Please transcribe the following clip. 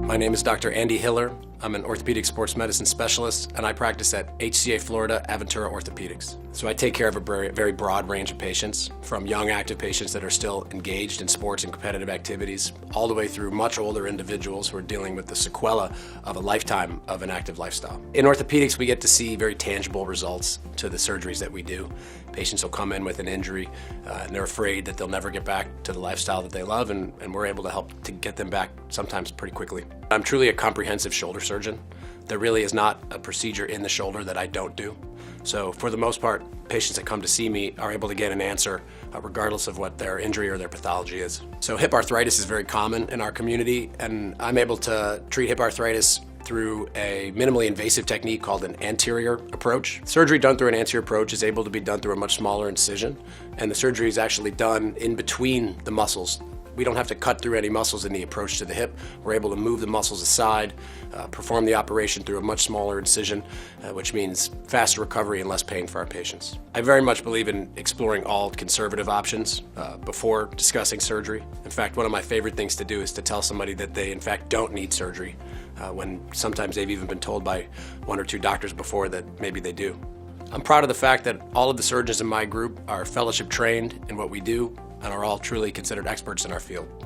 My name is Dr. Andy Hiller. I'm an orthopedic sports medicine specialist, and I practice at HCA Florida Aventura Orthopedics. So I take care of a very broad range of patients, from young active patients that are still engaged in sports and competitive activities, all the way through much older individuals who are dealing with the sequela of a lifetime of an active lifestyle. In orthopedics, we get to see very tangible results to the surgeries that we do. Patients will come in with an injury, and they're afraid that they'll never get back to the lifestyle that they love, and we're able to help to get them back sometimes pretty quickly. I'm truly a comprehensive shoulder surgeon. There really is not a procedure in the shoulder that I don't do. So for the most part, patients that come to see me are able to get an answer regardless of what their injury or their pathology is. So hip arthritis is very common in our community, and I'm able to treat hip arthritis through a minimally invasive technique called an anterior approach. Surgery done through an anterior approach is able to be done through a much smaller incision, and the surgery is actually done in between the muscles. We don't have to cut through any muscles in the approach to the hip. We're able to move the muscles aside, perform the operation through a much smaller incision, which means faster recovery and less pain for our patients. I very much believe in exploring all conservative options before discussing surgery. In fact, one of my favorite things to do is to tell somebody that they in fact don't need surgery, when sometimes they've even been told by one or two doctors before that maybe they do. I'm proud of the fact that all of the surgeons in my group are fellowship trained in what we do and are all truly considered experts in our field.